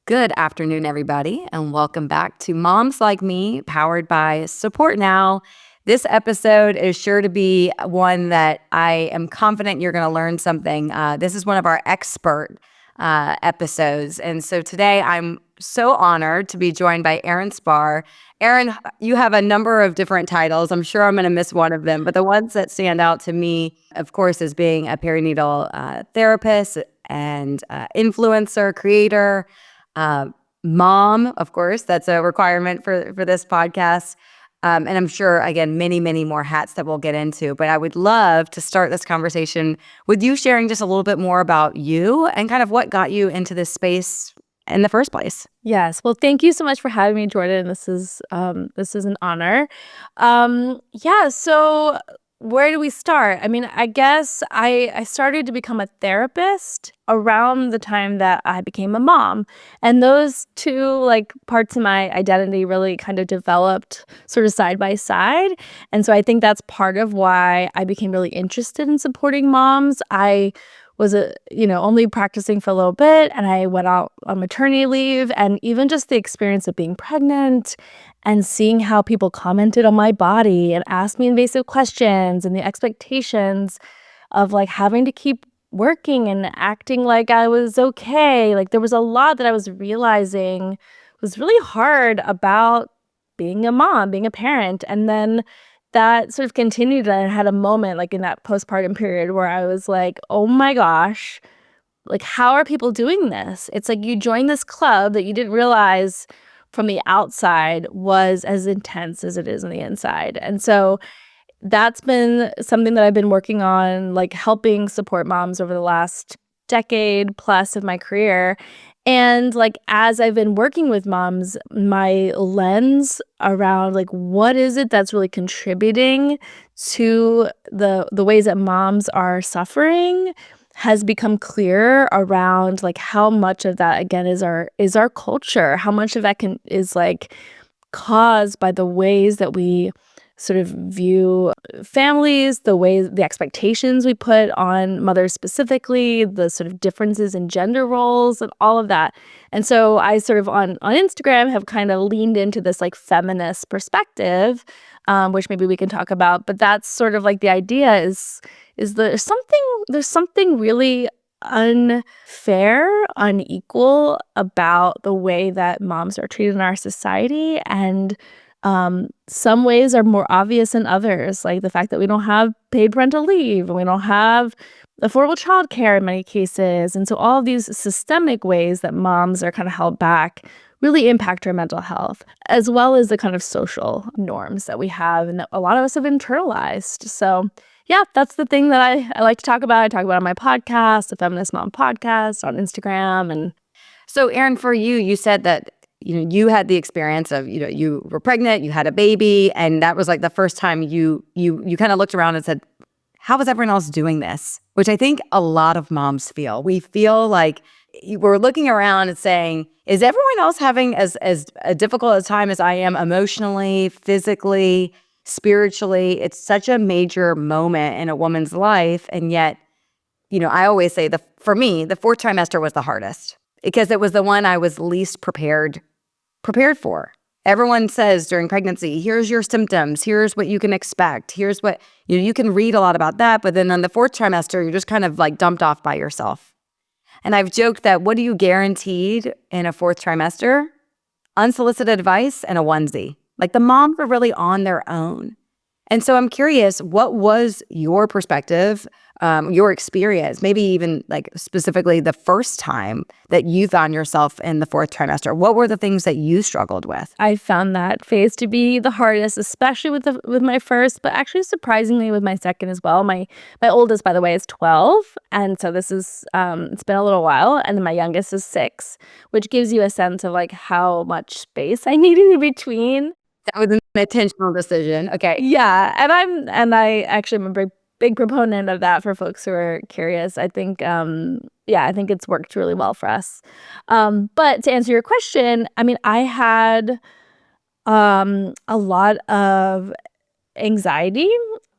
Good afternoon, everybody, and welcome back to Moms Like Me, powered by Support Now. This episode is sure to be one that I am confident you're going to learn something. This is one of our expert episodes. And so today I'm so honored to be joined by Erin Spar. Erin, you have a number of different titles. I'm sure I'm going to miss one of them, but the ones that stand out to me, of course, is being a perinatal therapist and influencer, creator, mom, of course, that's a requirement for this podcast. And I'm sure, again, many, many more hats that we'll get into. But I would love to start this conversation with you sharing just a little bit more about you and kind of what got you into this space in the first place. Yes. Well, thank you so much for having me, Jordan. This is an honor. So where do we start? I mean, I guess I started to become a therapist around the time that I became a mom. And those two parts of my identity really kind of developed sort of side by side. And so I think that's part of why I became really interested in supporting moms. I was only practicing for a little bit, and I went out on maternity leave, and even just the experience of being pregnant and seeing how people commented on my body and asked me invasive questions and the expectations of having to keep working and acting like I was okay. There was a lot that I was realizing was really hard about being a mom, being a parent. And then that sort of continued, and I had a moment in that postpartum period where I was like, oh my gosh, how are people doing this? It's like you joined this club that you didn't realize from the outside was as intense as it is on the inside. And so that's been something that I've been working on, helping support moms over the last decade plus of my career. And as I've been working with moms, my lens around what is it that's really contributing to the ways that moms are suffering has become clearer around how much of that again is our culture, how much of that is caused by the ways that we sort of view families, the expectations we put on mothers specifically, the sort of differences in gender roles and all of that. And so I sort of on Instagram have kind of leaned into this feminist perspective, which maybe we can talk about. But that's sort of the idea is there's something really unfair, unequal about the way that moms are treated in our society. And some ways are more obvious than others, like the fact that we don't have paid parental leave and we don't have affordable childcare in many cases. And so all of these systemic ways that moms are kind of held back really impact our mental health, as well as the kind of social norms that we have and that a lot of us have internalized. So yeah, that's the thing that I like to talk about. I talk about on my podcast, the Feminist Mom Podcast, on Instagram. And so Erin, for you, you said that you had the experience of, you were pregnant, you had a baby, and that was the first time you kind of looked around and said, how is everyone else doing this? Which I think a lot of moms feel. We feel like we're looking around and saying, is everyone else having as a difficult a time as I am emotionally, physically, spiritually? It's such a major moment in a woman's life. And yet, I always say for me, the fourth trimester was the hardest because it was the one I was least prepared for. Everyone says during pregnancy, here's your symptoms, here's what you can expect, here's what, you can read a lot about that, but then on the fourth trimester, you're just kind of dumped off by yourself. And I've joked that what are you guaranteed in a fourth trimester? Unsolicited advice and a onesie. The moms were really on their own. And so I'm curious, what was your perspective, your experience, maybe even specifically the first time that you found yourself in the fourth trimester? What were the things that you struggled with? I found that phase to be the hardest, especially with my first, but actually surprisingly with my second as well. My oldest, by the way, is 12, and so this is it's been a little while, and then my youngest is 6, which gives you a sense of how much space I needed in between. That was an intentional decision. Okay. Yeah, and I actually am a big proponent of that for folks who are curious. I think I think it's worked really well for us. But to answer your question, I mean, I had a lot of anxiety.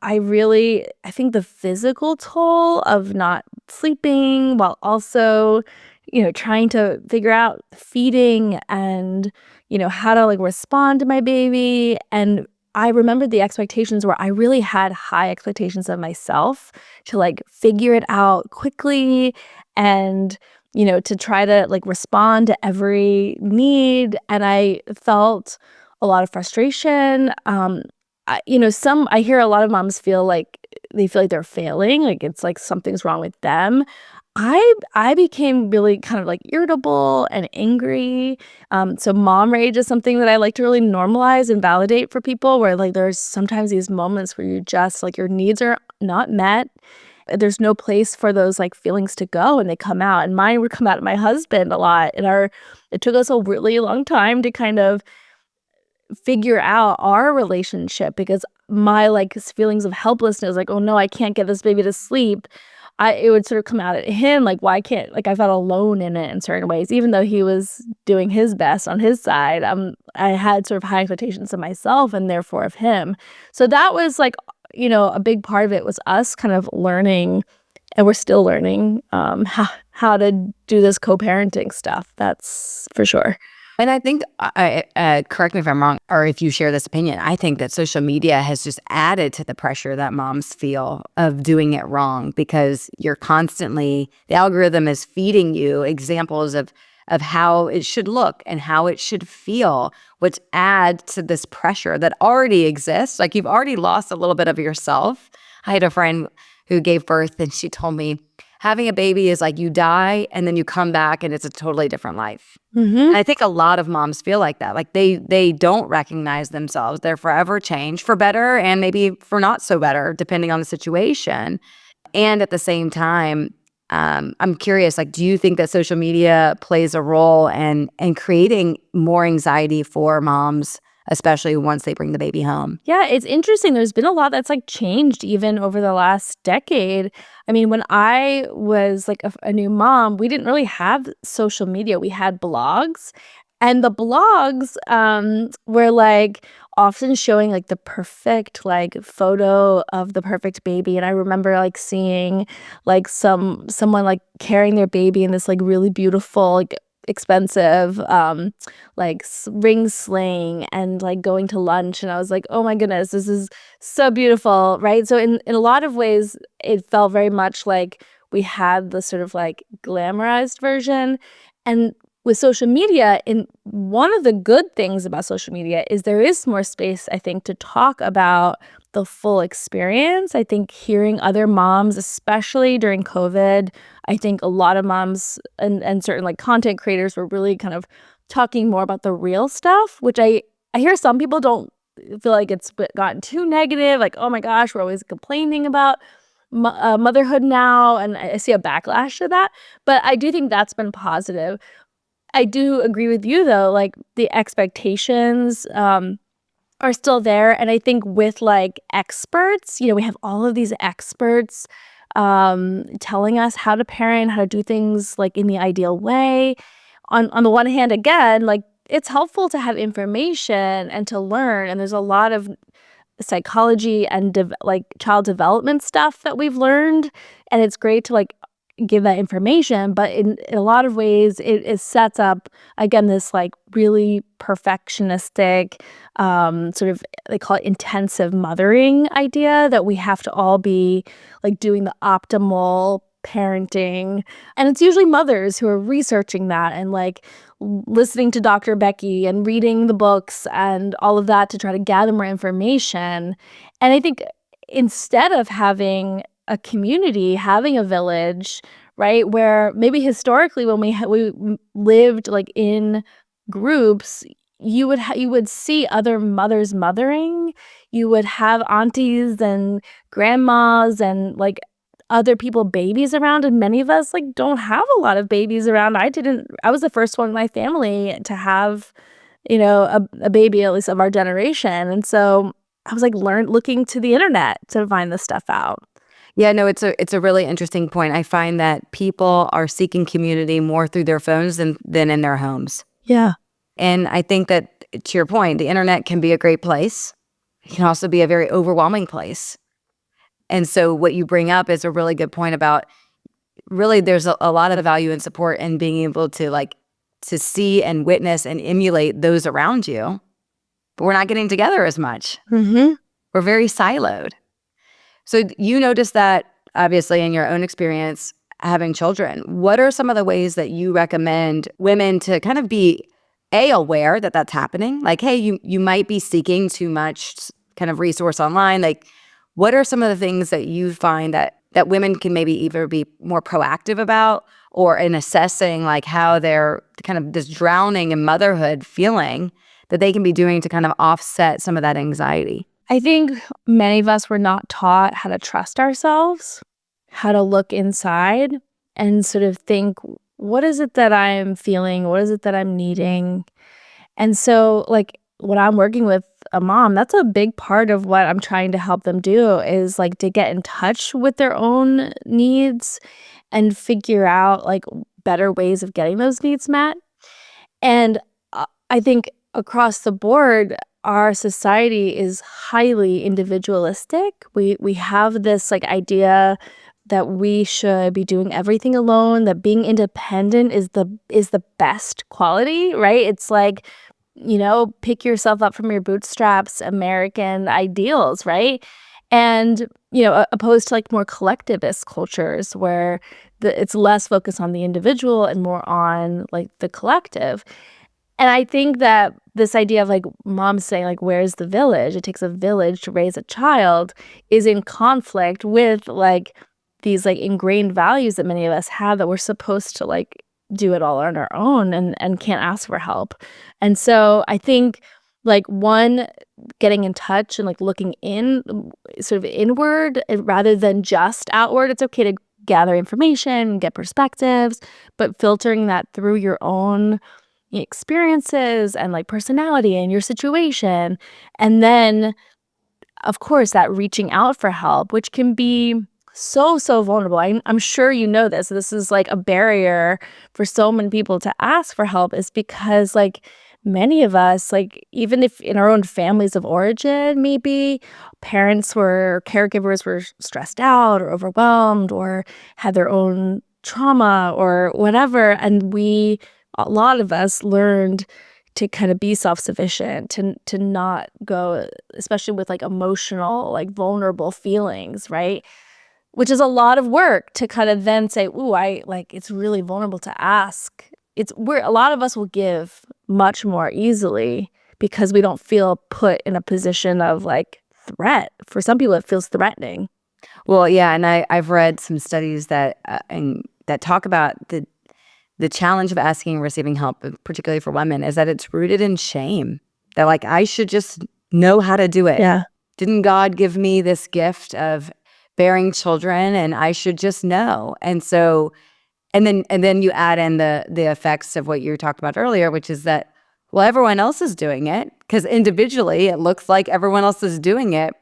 I think the physical toll of not sleeping while also trying to figure out feeding and, how to like respond to my baby. And I remember the expectations where I really had high expectations of myself to like figure it out quickly and, to try to like respond to every need. And I felt a lot of frustration. I hear a lot of moms feel like they feel like they're failing, like it's like something's wrong with them. I became really kind of like irritable and angry. So mom rage is something that I like to really normalize and validate for people where like there's sometimes these moments where you just like your needs are not met. There's no place for those like feelings to go and they come out. And mine would come out at my husband a lot. And it took us a really long time to kind of figure out our relationship because my like feelings of helplessness, like, oh no, I can't get this baby to sleep. It would sort of come out at him, like, why can't, like, I felt alone in it in certain ways, even though he was doing his best on his side. I had sort of high expectations of myself and therefore of him. So that was like, a big part of it was us kind of learning, and we're still learning how to do this co-parenting stuff. That's for sure. And I think, correct me if I'm wrong, or if you share this opinion, I think that social media has just added to the pressure that moms feel of doing it wrong because you're constantly, the algorithm is feeding you examples of how it should look and how it should feel, which add to this pressure that already exists. Like you've already lost a little bit of yourself. I had a friend who gave birth and she told me, having a baby is like you die and then you come back and it's a totally different life. And I think a lot of moms feel like that. Like they don't recognize themselves. They're forever changed for better and maybe for not so better, depending on the situation. And at the same time, I'm curious, like, do you think that social media plays a role in creating more anxiety for moms, especially once they bring the baby home? Yeah, it's interesting. There's been a lot that's like changed even over the last decade. I mean, when I was like a new mom, we didn't really have social media. We had blogs, and the blogs were like often showing like the perfect like photo of the perfect baby. And I remember like seeing like someone like carrying their baby in this like really beautiful like expensive like ring sling and like going to lunch, and I was like, oh my goodness, this is so beautiful, right? So in a lot of ways it felt very much like we had the sort of like glamorized version. And with social media, in one of the good things about social media is there is more space, I think, to talk about the full experience. I think hearing other moms, especially during COVID, I think a lot of moms and certain like content creators were really kind of talking more about the real stuff, which I hear some people don't feel like it's gotten too negative, like, oh my gosh, we're always complaining about motherhood now, and I see a backlash to that. But I do think that's been positive. I do agree with you, though, like the expectations are still there. And I think with like experts, we have all of these experts telling us how to parent, how to do things like in the ideal way. On the one hand, again, like it's helpful to have information and to learn. And there's a lot of psychology and like child development stuff that we've learned. And it's great to like give that information, but in a lot of ways it sets up again this like really perfectionistic sort of, they call it intensive mothering idea, that we have to all be like doing the optimal parenting. And it's usually mothers who are researching that and like listening to Dr. Becky and reading the books and all of that to try to gather more information. And I think instead of having a community, having a village, right, where maybe historically when we lived like in groups, you would see other mothers mothering. You would have aunties and grandmas and like other people babies around, and many of us like don't have a lot of babies around. I was the first one in my family to have a baby, at least of our generation. And so I was like looking to the internet to find this stuff out. Yeah, no, it's a really interesting point. I find that people are seeking community more through their phones than in their homes. Yeah. And I think that, to your point, the internet can be a great place. It can also be a very overwhelming place. And so what you bring up is a really good point about really there's a lot of value and support in being able to like to see and witness and emulate those around you. But we're not getting together as much. Mm-hmm. We're very siloed. So you notice that obviously in your own experience having children. What are some of the ways that you recommend women to kind of be aware that that's happening? Like, hey, you might be seeking too much kind of resource online. Like, what are some of the things that you find that women can maybe either be more proactive about or in assessing like how they're kind of this drowning in motherhood feeling that they can be doing to kind of offset some of that anxiety? I think many of us were not taught how to trust ourselves, how to look inside and sort of think, what is it that I'm feeling? What is it that I'm needing? And so, like, when I'm working with a mom, that's a big part of what I'm trying to help them do is like to get in touch with their own needs and figure out like better ways of getting those needs met. And I think across the board, our society is highly individualistic. We have this like idea that we should be doing everything alone, that being independent is the best quality, right? It's like, pick yourself up from your bootstraps, American ideals, right? And, opposed to like more collectivist cultures where it's less focused on the individual and more on like the collective. And I think that this idea of like mom saying like, where's the village? It takes a village to raise a child is in conflict with like these like ingrained values that many of us have that we're supposed to like do it all on our own and can't ask for help. And so I think like one, getting in touch and like looking in sort of inward rather than just outward. It's okay to gather information, get perspectives, but filtering that through your own experiences and like personality and your situation. And then, of course, that reaching out for help, which can be so vulnerable. I'm sure you know this. This is like a barrier for so many people to ask for help is because like many of us, like even if in our own families of origin, maybe parents were caregivers were stressed out or overwhelmed or had their own trauma or whatever. And a lot of us learned to kind of be self-sufficient, to not go, especially with like emotional, like vulnerable feelings, right? Which is a lot of work to kind of then say, ooh, it's really vulnerable to ask. A lot of us will give much more easily because we don't feel put in a position of like threat. For some people, it feels threatening. Well, yeah, and I've read some studies that talk about the challenge of asking and receiving help, particularly for women, is that it's rooted in shame. That like I should just know how to do it. Yeah. Didn't God give me this gift of bearing children and I should just know? And so and then you add in the effects of what you talked about earlier, which is that well, everyone else is doing it because individually it looks like everyone else is doing it.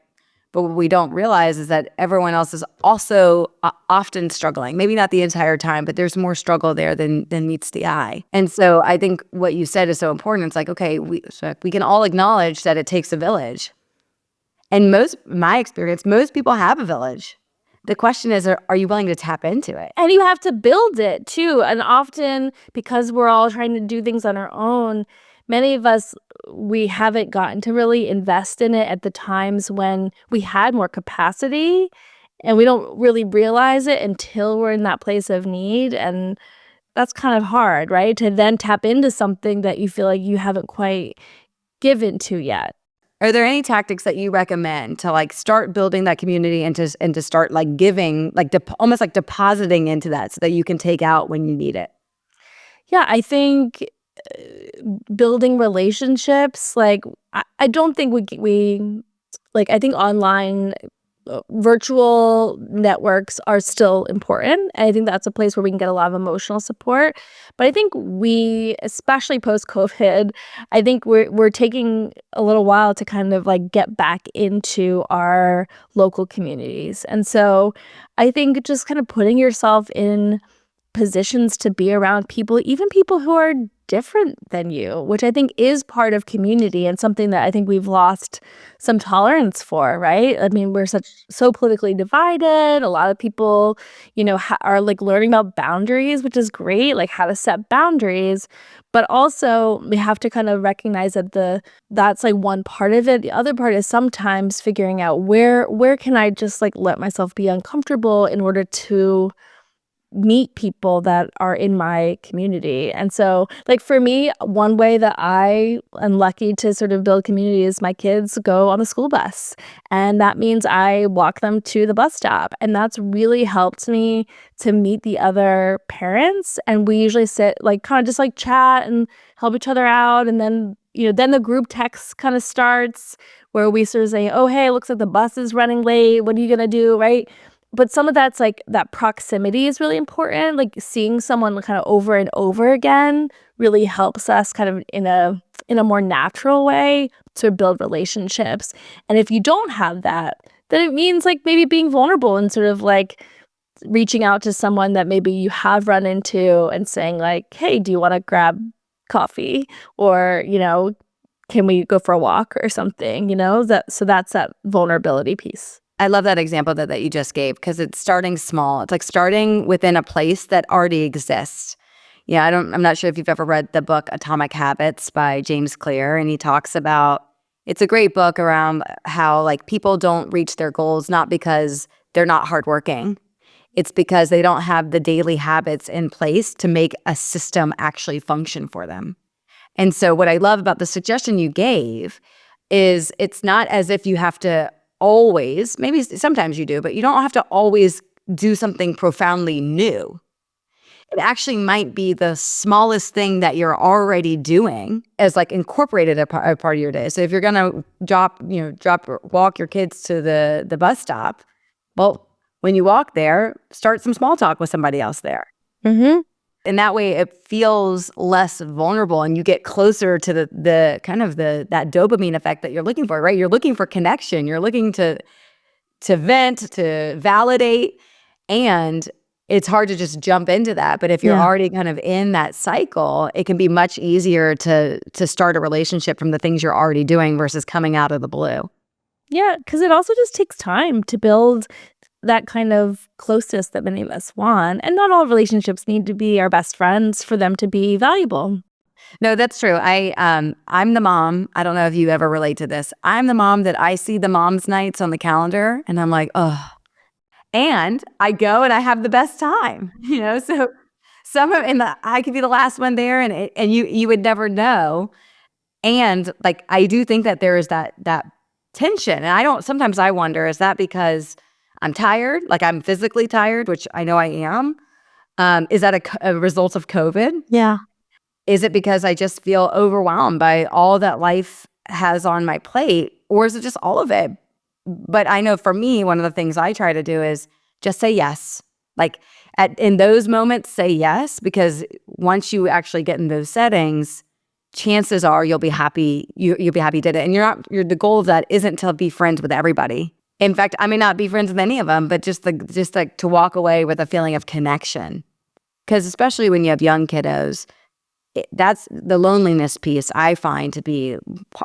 But what we don't realize is that everyone else is also often struggling. Maybe not the entire time, but there's more struggle there than meets the eye. And so I think what you said is so important. It's like, okay, we can all acknowledge that it takes a village. And my experience, most people have a village. The question is, are you willing to tap into it? And you have to build it too. And often because we're all trying to do things on our own, many of us, we haven't gotten to really invest in it at the times when we had more capacity, and we don't really realize it until we're in that place of need. And that's kind of hard, right? To then tap into something that you feel like you haven't quite given to yet. Are there any tactics that you recommend to like start building that community and to start like giving, like almost like depositing into that so that you can take out when you need it? Yeah, I think building relationships, like I don't think we like I think online virtual networks are still important. And I think that's a place where we can get a lot of emotional support. But I think we, especially post-COVID, I think we're taking a little while to kind of like get back into our local communities. And so I think just kind of putting yourself in positions to be around people, even people who are different than you, which I think is part of community and something that I think we've lost some tolerance for, right? I mean, we're so politically divided. A lot of people, are like learning about boundaries, which is great, like how to set boundaries. But also we have to kind of recognize that that's like one part of it. The other part is sometimes figuring out where can I just like let myself be uncomfortable in order to meet people that are in my community. And so, like, for me, one way that I am lucky to sort of build community is my kids go on the school bus. And that means I walk them to the bus stop. And that's really helped me to meet the other parents. And we usually sit, like, kind of just like chat and help each other out. And then, then the group text kind of starts where we sort of say, oh, hey, it looks like the bus is running late. What are you going to do? Right. But some of that's like that proximity is really important. Like seeing someone kind of over and over again really helps us kind of in a more natural way to build relationships. And if you don't have that, then it means like maybe being vulnerable and sort of like reaching out to someone that maybe you have run into and saying like, hey, do you want to grab coffee? Or, can we go for a walk or something, so that's that vulnerability piece. I love that example that you just gave because it's starting small. It's like starting within a place that already exists. Yeah, I'm not sure if you've ever read the book Atomic Habits by James Clear, and he talks about, it's a great book around how like people don't reach their goals not because they're not hardworking. It's because they don't have the daily habits in place to make a system actually function for them. And so what I love about the suggestion you gave is it's not as if you have to always, maybe sometimes you do, but you don't have to always do something profoundly new. It actually might be the smallest thing that you're already doing as like incorporated a part of your day. So if you're going to walk your kids to the bus stop, well, when you walk there, start some small talk with somebody else there. Mm-hmm. And that way it feels less vulnerable and you get closer to the kind of that dopamine effect that you're looking for, right? You're looking for connection. You're looking to vent, to validate. And it's hard to just jump into that. But if you're already kind of in that cycle, it can be much easier to start a relationship from the things you're already doing versus coming out of the blue. Yeah, because it also just takes time to build that kind of closeness that many of us want. And not all relationships need to be our best friends for them to be valuable. No, that's true. I'm the mom. I don't know if you ever relate to this. I'm the mom that I see the mom's nights on the calendar and I'm like, oh. And I go and I have the best time, so I could be the last one there and you would never know. And like, I do think that there is that tension. And sometimes I wonder, is that because I'm tired? Like I'm physically tired, which I know I am. Is that a result of COVID? Yeah. Is it because I just feel overwhelmed by all that life has on my plate? Or is it just all of it? But I know for me, one of the things I try to do is just say yes. Like in those moments, say yes, because once you actually get in those settings, chances are you'll be happy. You'll be happy you did it. And the goal of that isn't to be friends with everybody. In fact, I may not be friends with any of them, but just like to walk away with a feeling of connection. Because especially when you have young kiddos, that's the loneliness piece I find to be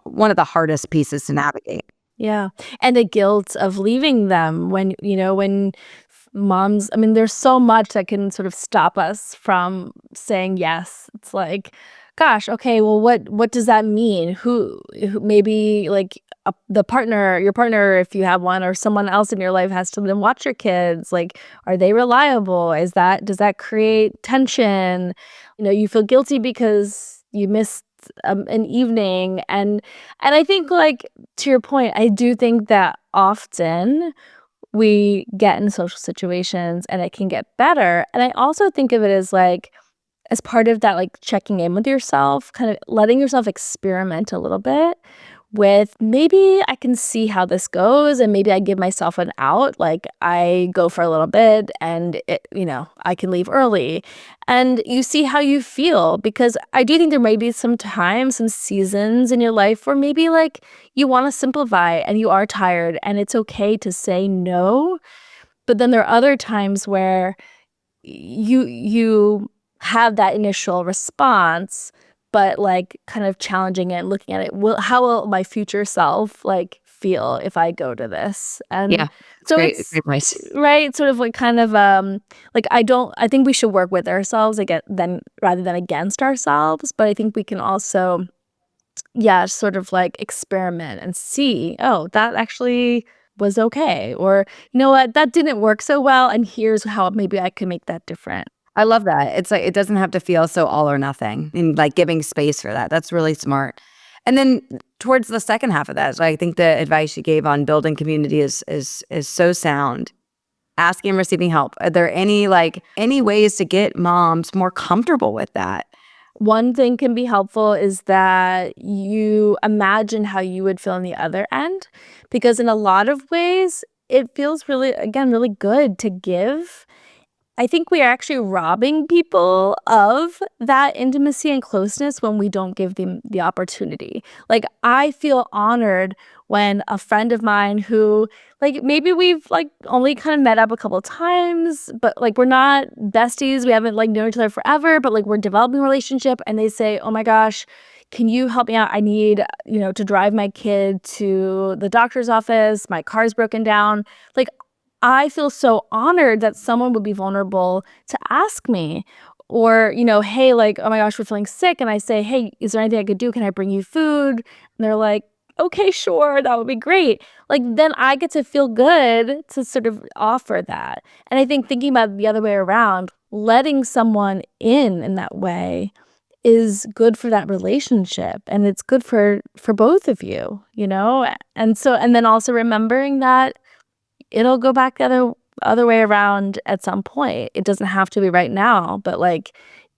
one of the hardest pieces to navigate. Yeah. And the guilt of leaving them when moms, I mean, there's so much that can sort of stop us from saying yes. It's like, gosh, okay, well, what does that mean? Who maybe like your partner, if you have one, or someone else in your life has to then watch your kids. Like, are they reliable? Does that create tension? You feel guilty because you missed an evening. And I think, like, to your point, I do think that often we get in social situations and it can get better. And I also think of it as like, as part of that, like checking in with yourself, kind of letting yourself experiment a little bit with, maybe I can see how this goes and maybe I give myself an out. Like I go for a little bit and I can leave early and you see how you feel, because I do think there may be some times, some seasons in your life where maybe like you want to simplify and you are tired and it's okay to say no. But then there are other times where you have that initial response, but like kind of challenging it and looking at it, how will my future self like feel if I go to this? And Yeah, it's so great, it's great advice. right, sort of like kind of like I think we should work with ourselves again then rather than against ourselves, but I think we can also sort of like experiment and see, oh, that actually was okay, or you know what, that didn't work so well, and here's how maybe I can make that different. I love that. It's like it doesn't have to feel so all or nothing, and like giving space for that. That's really smart. And then towards the second half of that, so I think the advice you gave on building community is so sound. Asking and receiving help. Are there any ways to get moms more comfortable with that? One thing can be helpful is that you imagine how you would feel on the other end, because in a lot of ways, it feels really, again, really good to give. I think we are actually robbing people of that intimacy and closeness when we don't give them the opportunity. Like, I feel honored when a friend of mine who, like, maybe we've like only kind of met up a couple times, but like we're not besties. We haven't like known each other forever, but like we're developing a relationship, and they say, "Oh my gosh, can you help me out? I need, to drive my kid to the doctor's office. My car's broken down." Like, I feel so honored that someone would be vulnerable to ask me. Or, hey, like, oh my gosh, we're feeling sick. And I say, hey, is there anything I could do? Can I bring you food? And they're like, okay, sure, that would be great. Like, then I get to feel good to sort of offer that. And I think thinking about it the other way around, letting someone in that way is good for that relationship, and it's good for both of you. And then also remembering that it'll go back the other way around at some point. It doesn't have to be right now, but like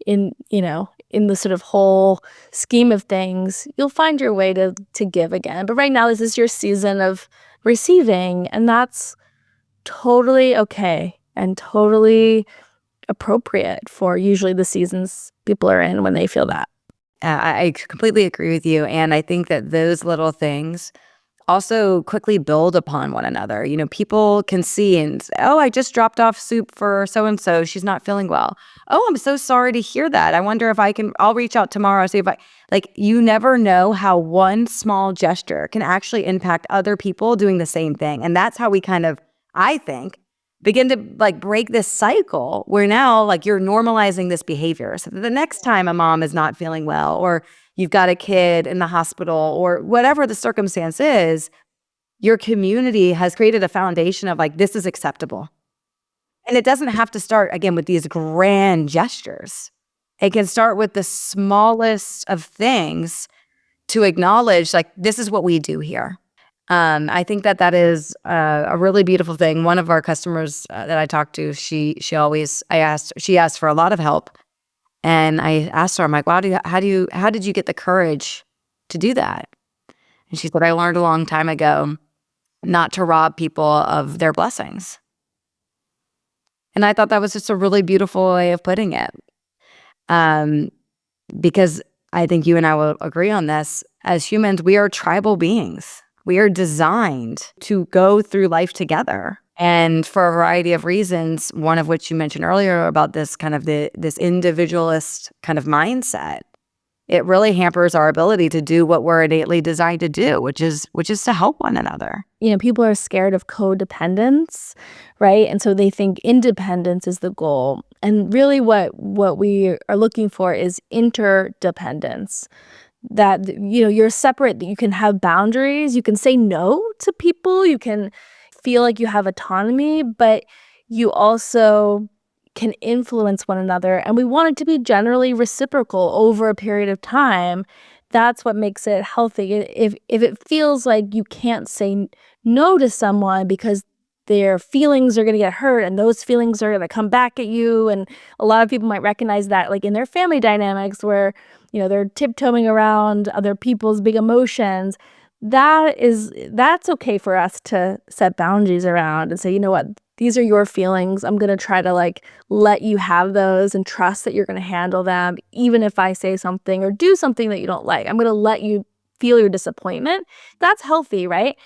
in the sort of whole scheme of things, you'll find your way to give again. But right now, this is your season of receiving, and that's totally okay and totally appropriate for usually the seasons people are in when they feel that. I completely agree with you, and I think that those little things also quickly build upon one another. People can see and say, oh, I just dropped off soup for so and so. She's not feeling well. Oh, I'm so sorry to hear that. I wonder if I'll reach out tomorrow, see if you never know how one small gesture can actually impact other people doing the same thing. And that's how we kind of, I think, begin to like break this cycle where now like you're normalizing this behavior. So that the next time a mom is not feeling well, or you've got a kid in the hospital, or whatever the circumstance is, your community has created a foundation of like, this is acceptable. And it doesn't have to start, again, with these grand gestures. It can start with the smallest of things to acknowledge, like, this is what we do here. I think that is a really beautiful thing. One of our customers that I talked to, she asked for a lot of help. And I asked her, I'm like, wow, how did you get the courage to do that? And she said, I learned a long time ago not to rob people of their blessings. And I thought that was just a really beautiful way of putting it. Because I think you and I will agree on this. As humans, we are tribal beings. We are designed to go through life together. And for a variety of reasons, one of which you mentioned earlier about this kind of this individualist kind of mindset, it really hampers our ability to do what we're innately designed to do, which is to help one another. People are scared of codependence, right? And so they think independence is the goal. And really what we are looking for is interdependence. That, you're separate, that you can have boundaries, you can say no to people, you can feel like you have autonomy, but you also can influence one another. And we want it to be generally reciprocal over a period of time. That's what makes it healthy. If it feels like you can't say no to someone because their feelings are going to get hurt and those feelings are going to come back at you, and a lot of people might recognize that like in their family dynamics where they're tiptoeing around other people's big emotions, that's okay for us to set boundaries around and say, you know what, these are your feelings. I'm going to try to like let you have those and trust that you're going to handle them. Even if I say something or do something that you don't like, I'm going to let you feel your disappointment. That's healthy, right?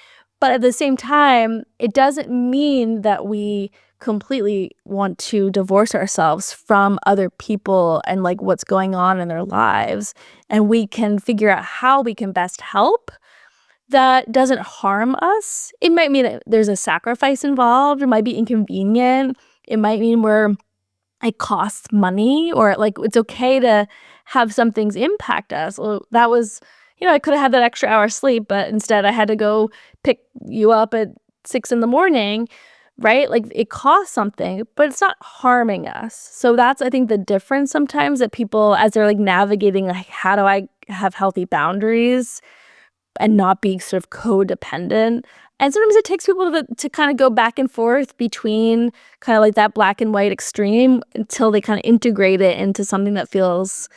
But at the same time, it doesn't mean that we completely want to divorce ourselves from other people and like what's going on in their lives. And we can figure out how we can best help that doesn't harm us. It might mean that there's a sacrifice involved. It might be inconvenient. It might mean it costs money, or like it's okay to have some things impact us. Well, that was, I could have had that extra hour sleep, but instead I had to go pick you up at 6 a.m, right? Like it costs something, but it's not harming us. So that's, I think, the difference sometimes that people, as they're like navigating, like, how do I have healthy boundaries and not be sort of codependent. And sometimes it takes people to kind of go back and forth between kind of like that black and white extreme until they kind of integrate it into something that feels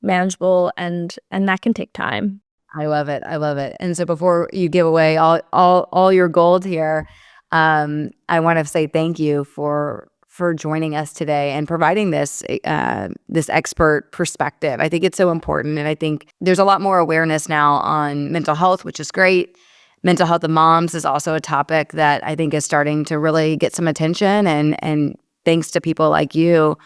manageable, and that can take time. I love it. I love it. And so before you give away all your gold here, I want to say thank you for joining us today and providing this expert perspective. I think it's so important, and I think there's a lot more awareness now on mental health, which is great. Mental health of moms is also a topic that I think is starting to really get some attention, and thanks to people like you,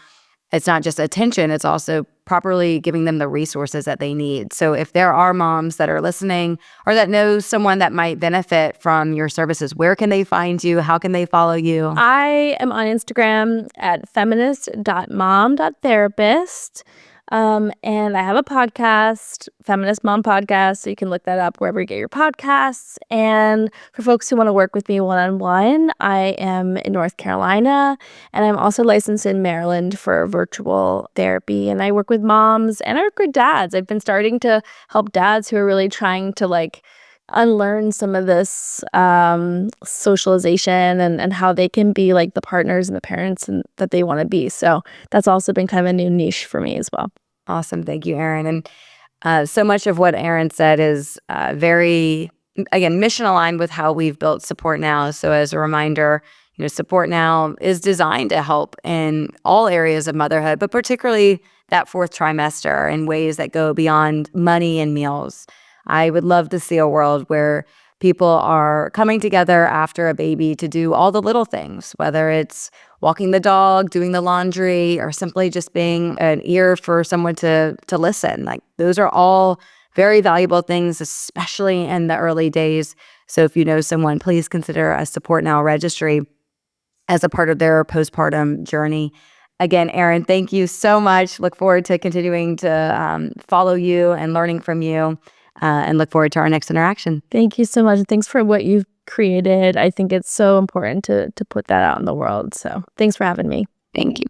it's not just attention, it's also properly giving them the resources that they need. So if there are moms that are listening or that know someone that might benefit from your services, where can they find you? How can they follow you? I am on Instagram at feminist.mom.therapist. And I have a podcast, Feminist Mom Podcast, so you can look that up wherever you get your podcasts. And for folks who want to work with me one-on-one, I am in North Carolina, and I'm also licensed in Maryland for virtual therapy. And I work with moms and I work with dads. I've been starting to help dads who are really trying to like unlearn some of this socialization and how they can be like the partners and the parents that they want to be. So that's also been kind of a new niche for me as well. Awesome. Thank you, Erin. And so much of what Erin said is very, again, mission aligned with how we've built Support Now. So as a reminder, Support Now is designed to help in all areas of motherhood, but particularly that fourth trimester in ways that go beyond money and meals. I would love to see a world where people are coming together after a baby to do all the little things, whether it's walking the dog, doing the laundry, or simply just being an ear for someone to listen. Like those are all very valuable things, especially in the early days. So if you know someone, please consider a Support Now registry as a part of their postpartum journey. Again, Erin, thank you so much. Look forward to continuing to follow you and learning from you. And look forward to our next interaction. Thank you so much. Thanks for what you've created. I think it's so important to put that out in the world. So thanks for having me. Thank you.